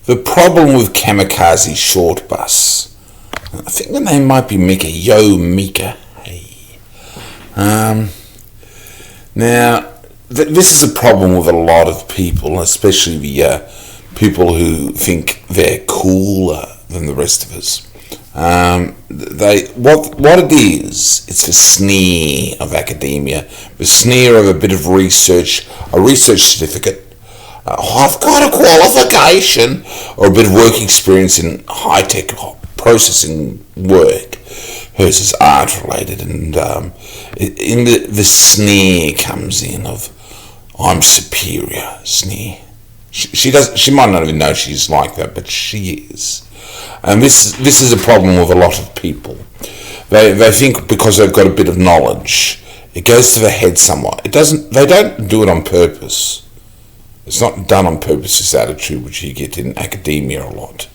The problem with Kamikaze Shortbus, I think the name might be Mika. Yo, Mika. Hey. Now, this is a problem with a lot of people, especially the people who think they're cooler than the rest of us. What it is, it's the sneer of academia, the sneer of a bit of research, a research certificate. I've got a qualification, or a bit of work experience in high-tech processing work. Hers is art-related, and in the sneer comes in of, I'm superior, sneer. She might not even know she's like that, but she is. And this is a problem with a lot of people. They think because they've got a bit of knowledge, it goes to their head somewhat. They don't do it on purpose. It's not done on purpose, this attitude which you get in academia a lot.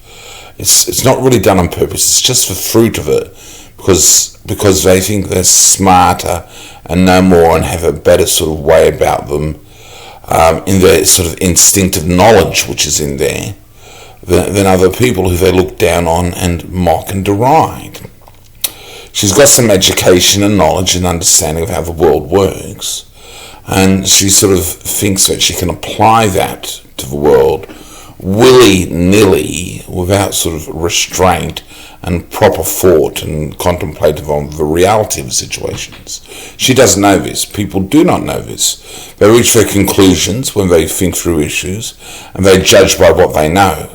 It's not really done on purpose, it's just the fruit of it, because they think they're smarter and know more and have a better sort of way about them, in their sort of instinctive knowledge which is in there, than other people who they look down on and mock and deride. She's got some education and knowledge and understanding of how the world works, and she sort of thinks that she can apply that to the world willy-nilly without sort of restraint and proper thought and contemplative on the reality of the situations. She doesn't know this. People do not know this. They reach their conclusions when they think through issues, and they judge by what they know.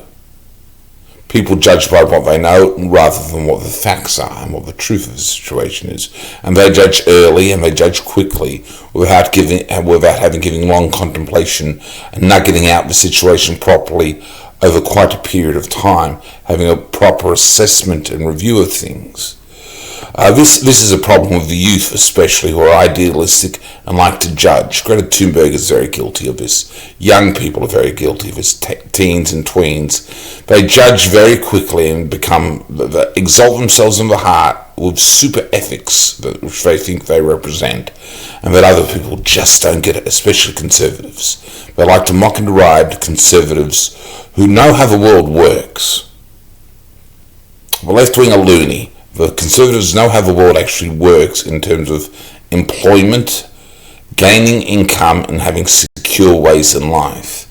People judge by what they know rather than what the facts are and what the truth of the situation is. And they judge early and they judge quickly without having given long contemplation and nuggeting out the situation properly over quite a period of time, having a proper assessment and review of things. This is a problem with the youth, especially, who are idealistic and like to judge. Greta Thunberg is very guilty of this. Young people are very guilty of this. Teens and tweens, they judge very quickly and exalt themselves in the heart with super ethics which they think they represent, and that other people just don't get it, especially conservatives. They like to mock and deride conservatives who know how the world works. The left wing are loony. The conservatives know how the world actually works in terms of employment, gaining income, and having secure ways in life.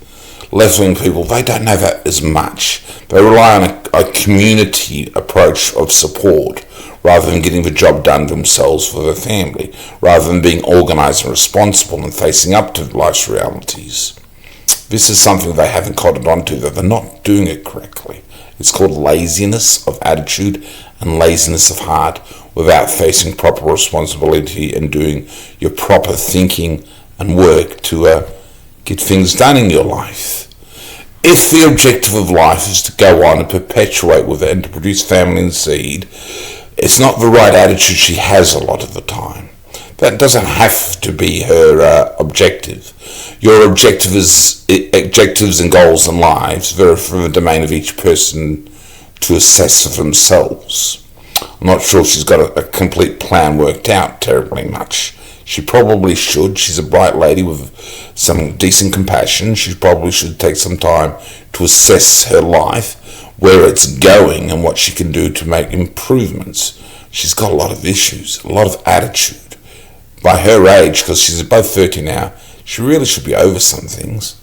Left-wing people, they don't know that as much. They rely on a community approach of support rather than getting the job done themselves for their family, rather than being organised and responsible and facing up to life's realities. This is something they haven't cottoned onto, that they're not doing it correctly. It's called laziness of attitude and laziness of heart, without facing proper responsibility and doing your proper thinking and work to get things done in your life. If the objective of life is to go on and perpetuate with it and to produce family and seed, it's not the right attitude she has a lot of the time. That doesn't have to be her objective. Your objectives and goals and lives vary from the domain of each person to assess for themselves. I'm not sure if she's got a complete plan worked out terribly much. She probably should. She's a bright lady with some decent compassion. She probably should take some time to assess her life, where it's going and what she can do to make improvements. She's got a lot of issues, a lot of attitude. By her age, because she's above 30 now, she really should be over some things.